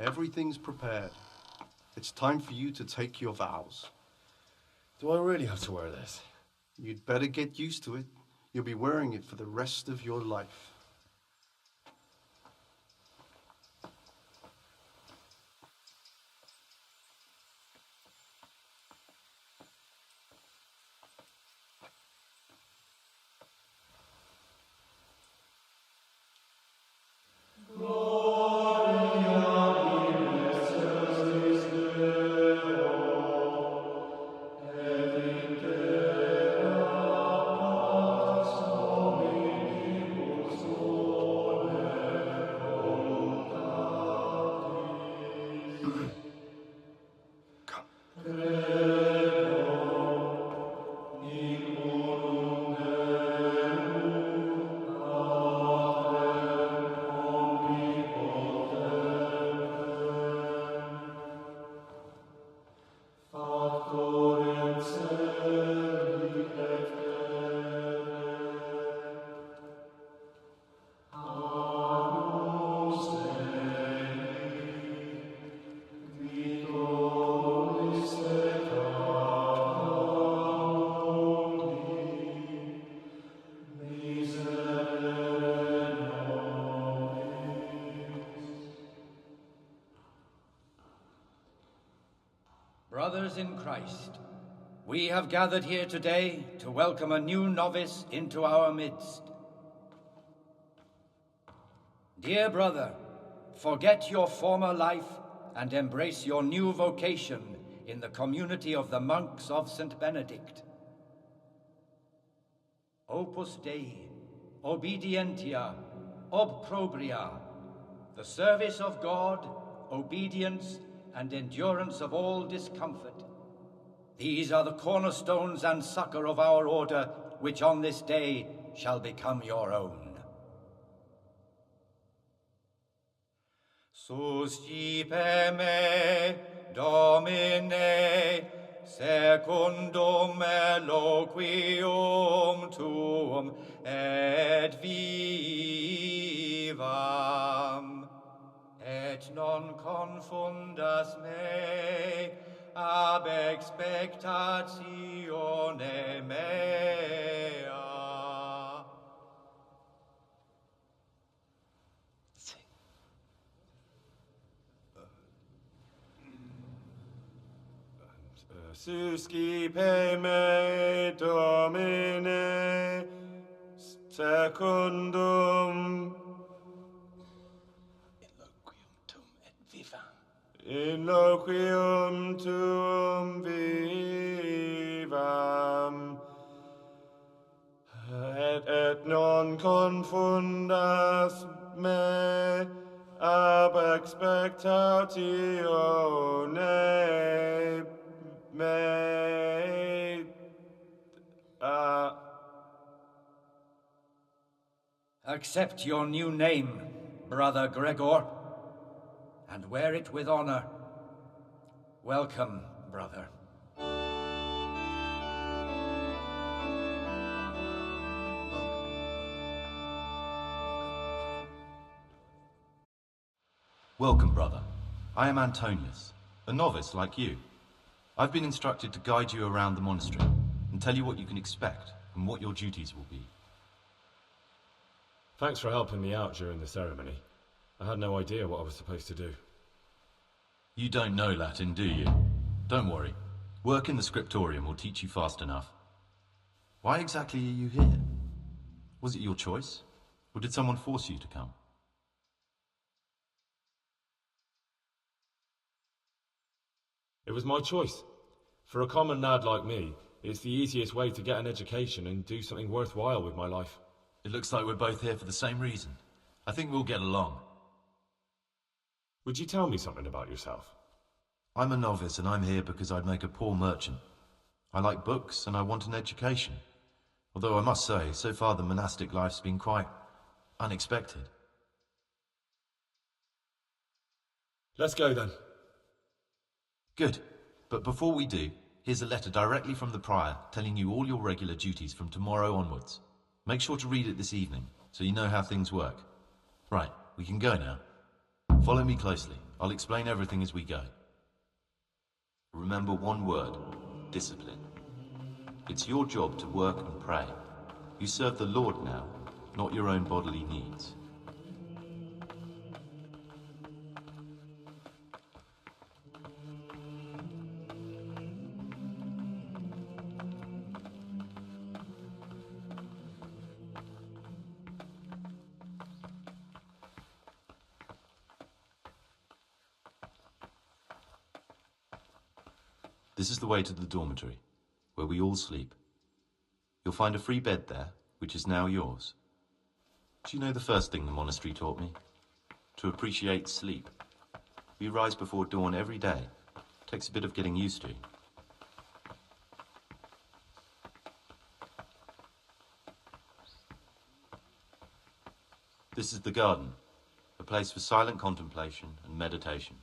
Everything's prepared. It's time for you to take your vows. Do I really have to wear this? You'd better get used to it. You'll be wearing it for the rest of your life. Brothers in Christ, we have gathered here today to welcome a new novice into our midst. Dear brother, forget your former life and embrace your new vocation in the community of the monks of St. Benedict. Opus Dei, obedientia, obprobria, the service of God, obedience, and endurance of all discomfort. These are the cornerstones and succor of our order, which on this day shall become your own. Suscipe me, Domine, secundum eloquium tuum, et vivam. Et non confundas me ab expectatione mea. Suscipe me, Domine, secundum Inloquium tuum vivam, et non confundas me ab expectatione mea. Accept your new name, Brother Gregor, and wear it with honor. Welcome, brother. Welcome, brother. I am Antonius, a novice like you. I've been instructed to guide you around the monastery and tell you what you can expect and what your duties will be. Thanks for helping me out during the ceremony. I had no idea what I was supposed to do. You don't know Latin, do you? Don't worry. Work in the scriptorium will teach you fast enough. Why exactly are you here? Was it your choice? Or did someone force you to come? It was my choice. For a common lad like me, it's the easiest way to get an education and do something worthwhile with my life. It looks like we're both here for the same reason. I think we'll get along. Would you tell me something about yourself? I'm a novice and I'm here because I'd make a poor merchant. I like books and I want an education. Although I must say, so far the monastic life's been quite unexpected. Let's go then. Good. But before we do, here's a letter directly from the prior telling you all your regular duties from tomorrow onwards. Make sure to read it this evening, so you know how things work. Right, we can go now. Follow me closely. I'll explain everything as we go. Remember one word: discipline. It's your job to work and pray. You serve the Lord now, not your own bodily needs. This is the way to the dormitory, where we all sleep. You'll find a free bed there, which is now yours. Do you know the first thing the monastery taught me? To appreciate sleep. We rise before dawn every day. Takes a bit of getting used to. This is the garden, a place for silent contemplation and meditation.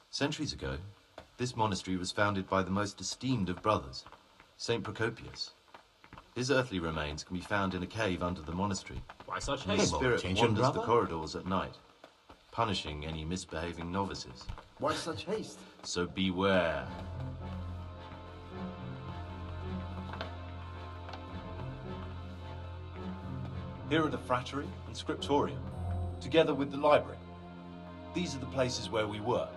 Centuries ago, this monastery was founded by the most esteemed of brothers, Saint Procopius. His earthly remains can be found in a cave under the monastery. Why such His haste? spirit Attention, wanders the brother? corridors at night, punishing any misbehaving novices. Why such haste? So beware. Here are the frattery and scriptorium, together with the library. These are the places where we work.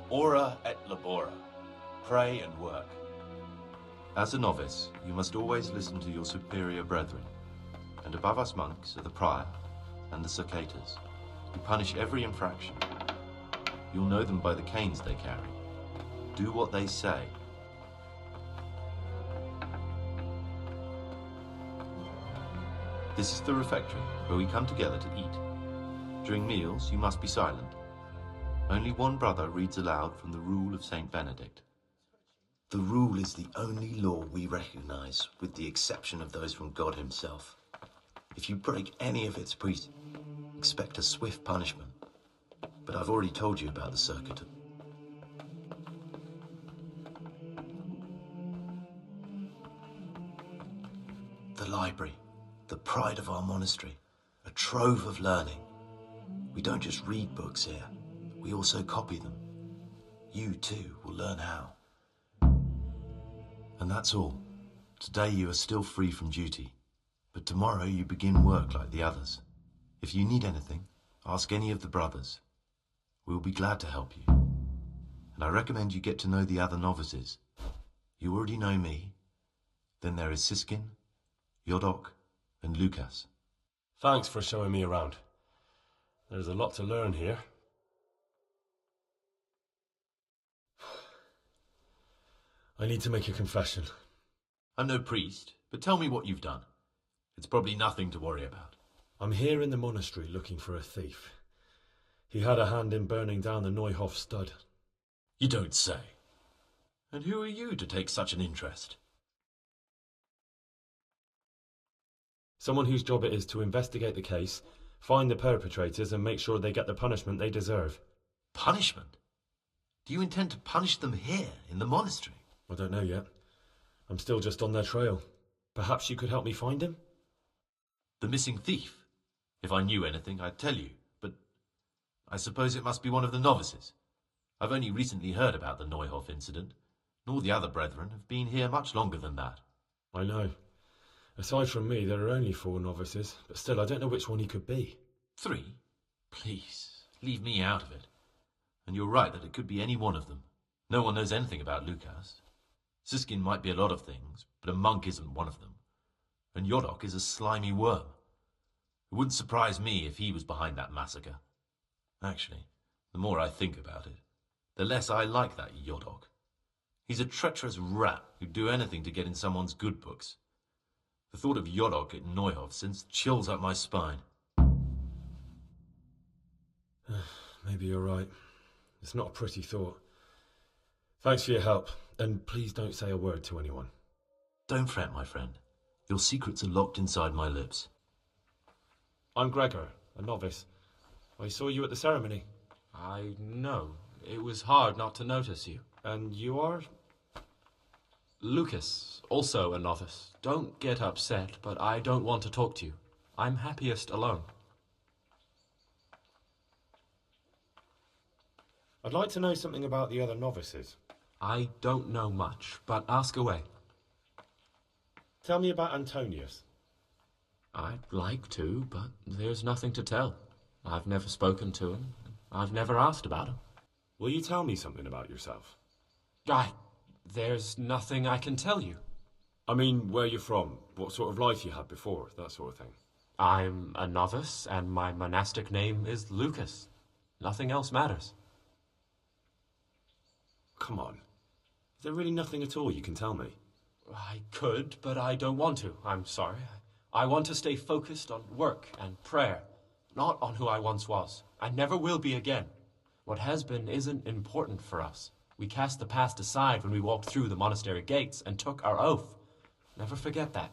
Ora et labora. Pray and work. As a novice, you must always listen to your superior brethren. And above us monks are the prior and the circators, who punish every infraction. You'll know them by the canes they carry. Do what they say. This is the refectory, where we come together to eat. During meals, you must be silent. Only one brother reads aloud from the Rule of Saint Benedict. The rule is the only law we recognize, with the exception of those from God himself. If you break any of its precepts, expect a swift punishment. But I've already told you about the circuit. The library, the pride of our monastery, a trove of learning. We don't just read books here, we also copy them. You too will learn how. And that's all. Today you are still free from duty, but tomorrow you begin work like the others. If you need anything, ask any of the brothers. We'll be glad to help you. And I recommend you get to know the other novices. You already know me. Then there is Siskin, Yodok, and Lucas. Thanks for showing me around. There's a lot to learn here. I need to make a confession. I'm no priest, but tell me what you've done. It's probably nothing to worry about. I'm here in the monastery looking for a thief. He had a hand in burning down the Neuhof stud. You don't say. And who are you to take such an interest? Someone whose job it is to investigate the case, find the perpetrators and make sure they get the punishment they deserve. Punishment? Do you intend to punish them here, in the monastery? I don't know yet. I'm still just on their trail. Perhaps you could help me find him? The missing thief? If I knew anything, I'd tell you, but I suppose it must be one of the novices. I've only recently heard about the Neuhof incident. Nor the other brethren have been here much longer than that. I know. Aside from me, there are only 4 novices, but still, I don't know which one he could be. 3? Please, leave me out of it. And you're right that it could be any one of them. No one knows anything about Lucas. Siskin might be a lot of things, but a monk isn't one of them. And Yodok is a slimy worm. It wouldn't surprise me if he was behind that massacre. Actually, the more I think about it, the less I like that Yodok. He's a treacherous rat who'd do anything to get in someone's good books. The thought of Yodok at Neuhof sends chills up my spine. Maybe you're right. It's not a pretty thought. Thanks for your help, and please don't say a word to anyone. Don't fret, my friend. Your secrets are locked inside my lips. I'm Gregor, a novice. I saw you at the ceremony. I know. It was hard not to notice you. And you are? Lucas, also a novice. Don't get upset, but I don't want to talk to you. I'm happiest alone. I'd like to know something about the other novices. I don't know much, but ask away. Tell me about Antonius. I'd like to, but there's nothing to tell. I've never spoken to him. I've never asked about him. Will you tell me something about yourself? There's nothing I can tell you. I mean, where you're from, what sort of life you had before, that sort of thing. I'm a novice, and my monastic name is Lucas. Nothing else matters. Come on. Is there really nothing at all you can tell me? I could, but I don't want to. I'm sorry. I want to stay focused on work and prayer, not on who I once was. I never will be again. What has been isn't important for us. We cast the past aside when we walked through the monastery gates and took our oath. Never forget that.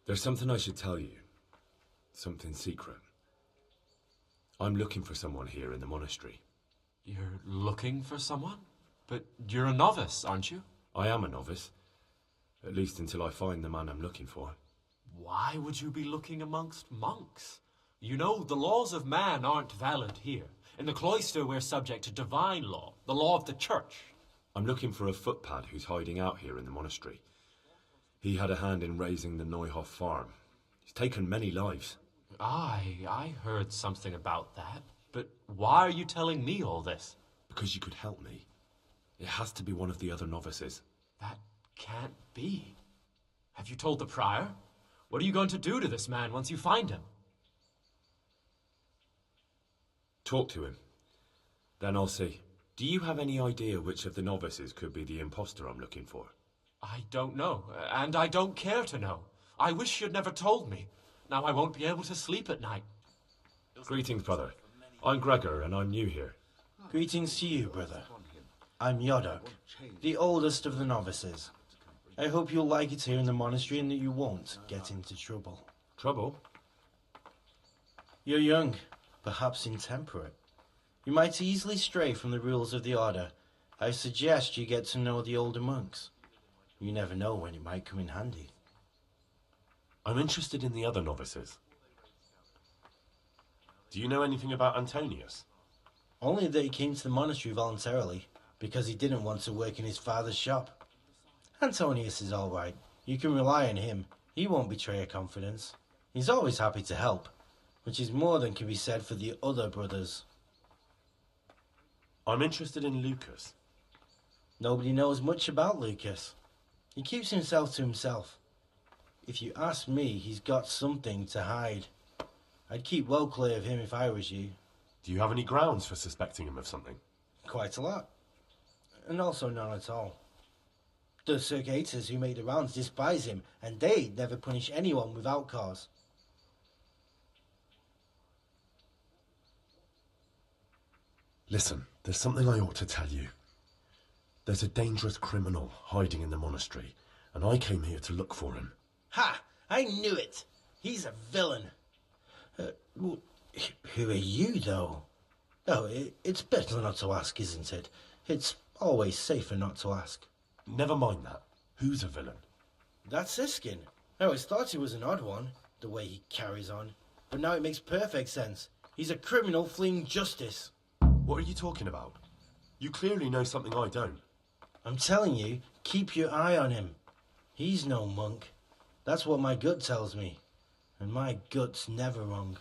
There's something I should tell you. Something secret. I'm looking for someone here in the monastery. You're looking for someone? But you're a novice, aren't you? I am a novice. At least until I find the man I'm looking for. Why would you be looking amongst monks? You know, the laws of man aren't valid here. In the cloister, we're subject to divine law, the law of the church. I'm looking for a footpad who's hiding out here in the monastery. He had a hand in raising the Neuhof farm. He's taken many lives. I heard something about that. But why are you telling me all this? Because you could help me. It has to be one of the other novices. That can't be. Have you told the prior? What are you going to do to this man once you find him? Talk to him. Then I'll see. Do you have any idea which of the novices could be the imposter I'm looking for? I don't know, and I don't care to know. I wish you'd never told me. Now I won't be able to sleep at night. Greetings, brother. I'm Gregor, and I'm new here. Greetings to you, brother. I'm Yodok, the oldest of the novices. I hope you'll like it here in the monastery and that you won't get into trouble. Trouble? You're young, perhaps intemperate. You might easily stray from the rules of the order. I suggest you get to know the older monks. You never know when it might come in handy. I'm interested in the other novices. Do you know anything about Antonius? Only that he came to the monastery voluntarily, because he didn't want to work in his father's shop. Antonius is all right. You can rely on him. He won't betray your confidence. He's always happy to help, which is more than can be said for the other brothers. I'm interested in Lucas. Nobody knows much about Lucas. He keeps himself to himself. If you ask me, he's got something to hide. I'd keep well clear of him if I was you. Do you have any grounds for suspecting him of something? Quite a lot. And also none at all. The circators who make the rounds despise him, and they never punish anyone without cause. Listen, there's something I ought to tell you. There's a dangerous criminal hiding in the monastery, and I came here to look for him. Ha! I knew it! He's a villain. Who are you, though? Oh, it's better not to ask, isn't it? It's always safer not to ask. Never mind that. Who's a villain? That's Siskin. I always thought he was an odd one, the way he carries on. But now it makes perfect sense. He's a criminal fleeing justice. What are you talking about? You clearly know something I don't. I'm telling you, keep your eye on him. He's no monk. That's what my gut tells me. And my gut's never wrong.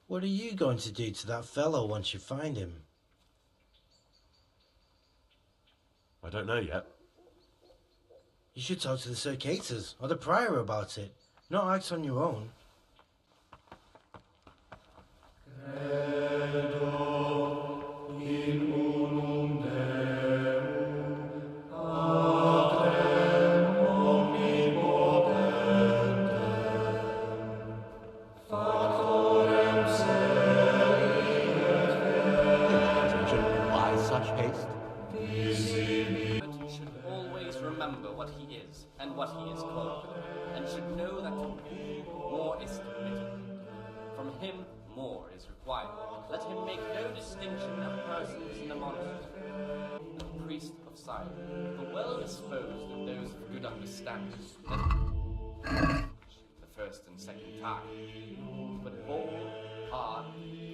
What are you going to do to that fellow once you find him? I don't know yet. You should talk to the circators or the prior about it, not act on your own. Why such haste? But should always remember what he is and what he is called, and should know that to whom more is permitted. From him more is required. Let him make no distinction of persons in the monastery. The priest of silence, the well disposed of those of good understanding, the first and second time, but bold, hard,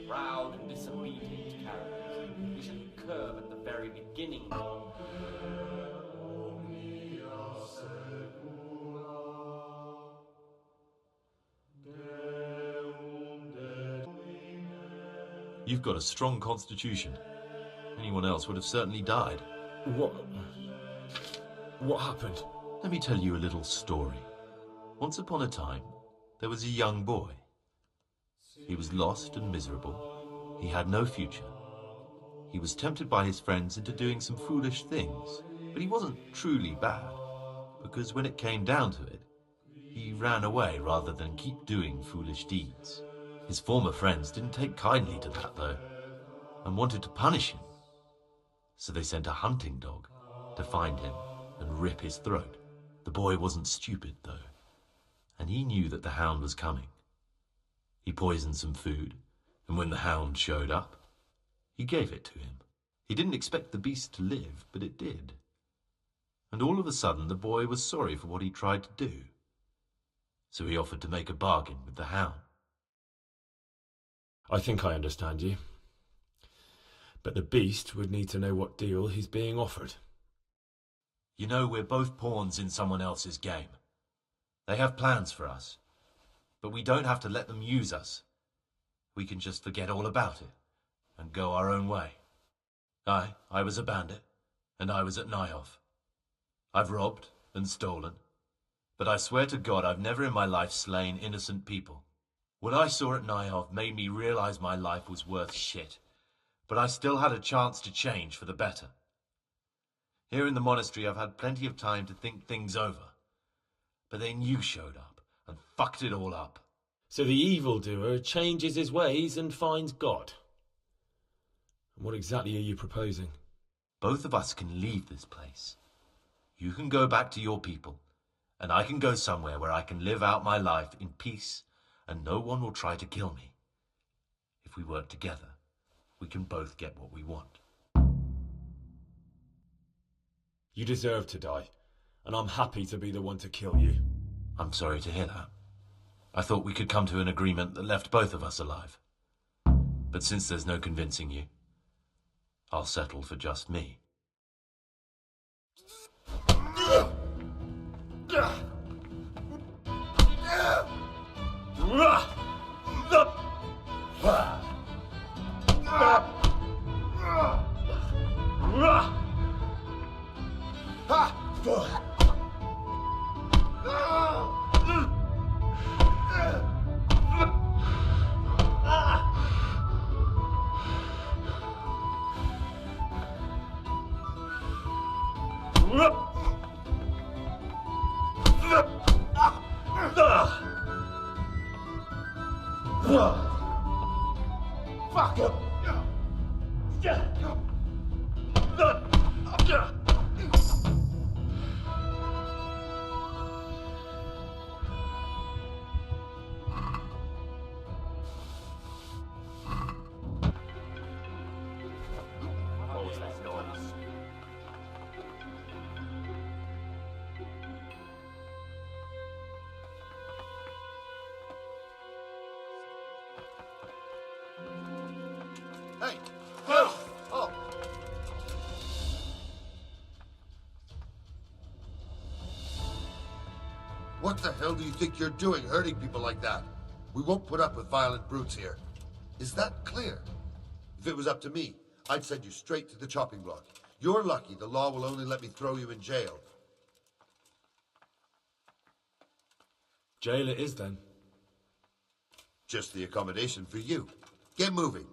proud, and disobedient character. beginning. You've got a strong constitution. Anyone else would have certainly died. What happened? Let me tell you a little story. Once upon a time, there was a young boy. He was lost and miserable. He had no future. He was tempted by his friends into doing some foolish things, but he wasn't truly bad, because when it came down to it, he ran away rather than keep doing foolish deeds. His former friends didn't take kindly to that, though, and wanted to punish him. So they sent a hunting dog to find him and rip his throat. The boy wasn't stupid, though, and he knew that the hound was coming. He poisoned some food, and when the hound showed up, he gave it to him. He didn't expect the beast to live, but it did. And all of a sudden, the boy was sorry for what he tried to do. So he offered to make a bargain with the hound. I think I understand you. But the beast would need to know what deal he's being offered. You know, we're both pawns in someone else's game. They have plans for us, but we don't have to let them use us. We can just forget all about it and go our own way. I was a bandit, and I was at Nyhoff. I've robbed and stolen, but I swear to God I've never in my life slain innocent people. What I saw at Nyhoff made me realize my life was worth shit, but I still had a chance to change for the better. Here in the monastery I've had plenty of time to think things over, but then you showed up and fucked it all up. So the evildoer changes his ways and finds God. And what exactly are you proposing? Both of us can leave this place. You can go back to your people, and I can go somewhere where I can live out my life in peace and no one will try to kill me. If we work together, we can both get what we want. You deserve to die, and I'm happy to be the one to kill you. I'm sorry to hear that. I thought we could come to an agreement that left both of us alive. But since there's no convincing you, I'll settle for just me. Fuck him! What was that noise? Hey! Oh! Oh! What the hell do you think you're doing, hurting people like that? We won't put up with violent brutes here. Is that clear? If it was up to me, I'd send you straight to the chopping block. You're lucky the law will only let me throw you in jail. Jail it is, then. Just the accommodation for you. Get moving.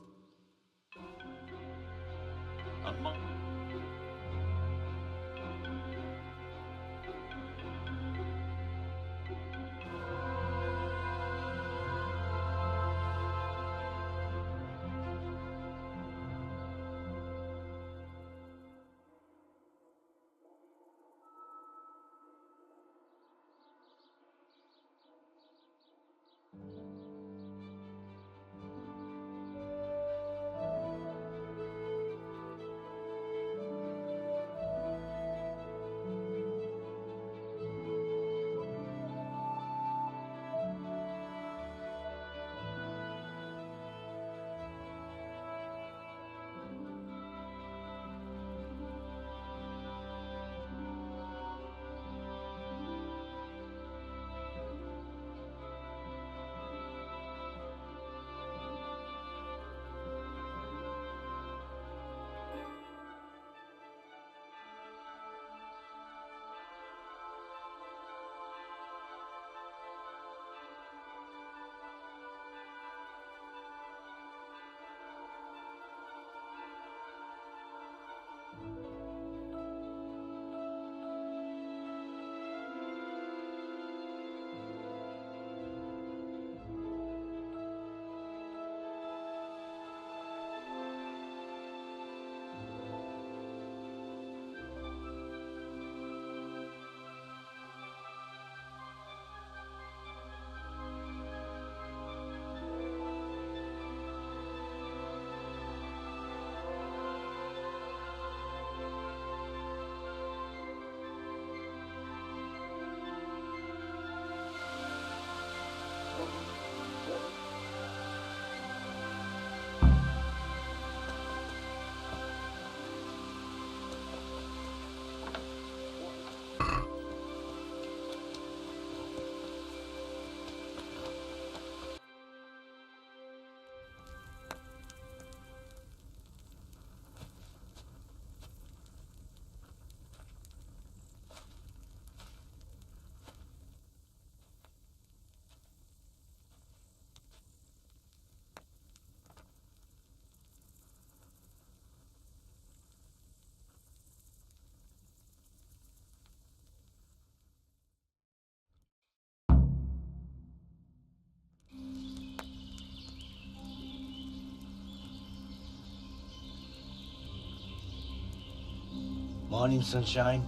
Morning, sunshine.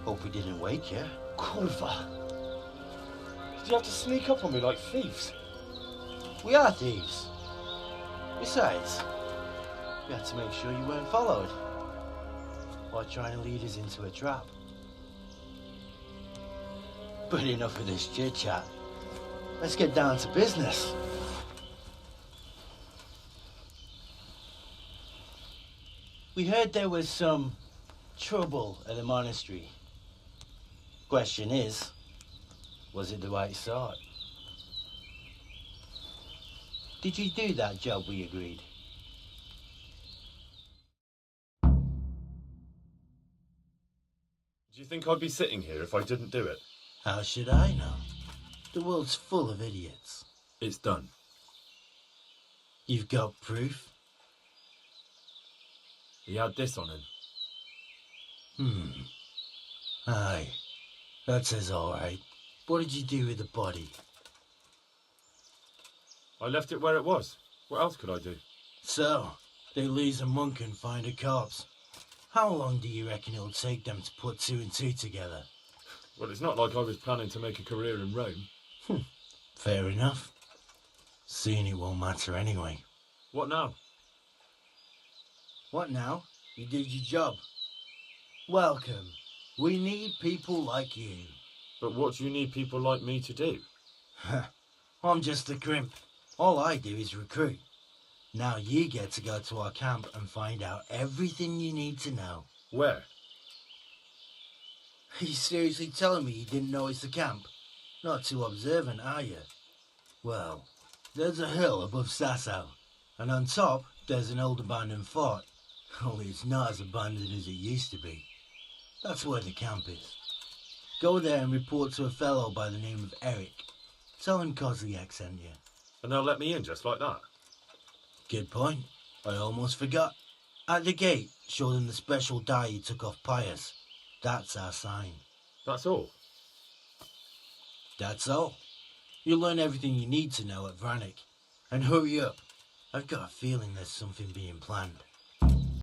Hope we didn't wake you. Kurva! Did you have to sneak up on me like thieves? We are thieves. Besides, we had to make sure you weren't followed. Or trying to lead us into a trap. But enough of this chit-chat. Let's get down to business. We heard there was some trouble at the monastery. Question is, was it the right sort? Did you do that job we agreed? Do you think I'd be sitting here if I didn't do it? How should I know? The world's full of idiots. It's done. You've got proof? He had this on him. Aye. That says all right. What did you do with the body? I left it where it was. What else could I do? So, they lose a monk and find a corpse. How long do you reckon it'll take them to put two and two together? Well, it's not like I was planning to make a career in Rome. Fair enough. Soon it won't matter anyway. What now? What now? You did your job. Welcome. We need people like you. But what do you need people like me to do? I'm just a crimp. All I do is recruit. Now you get to go to our camp and find out everything you need to know. Where? Are you seriously telling me you didn't know it's the camp? Not too observant, are you? Well, there's a hill above Sasso, and on top there's an old abandoned fort. Only it's not as abandoned as it used to be. That's where the camp is. Go there and report to a fellow by the name of Eric. Tell him Kozliak sent you. And they'll let me in just like that? Good point. I almost forgot. At the gate, show them the special dye you took off Pios. That's our sign. That's all? That's all. You'll learn everything you need to know at Vranik. And hurry up. I've got a feeling there's something being planned.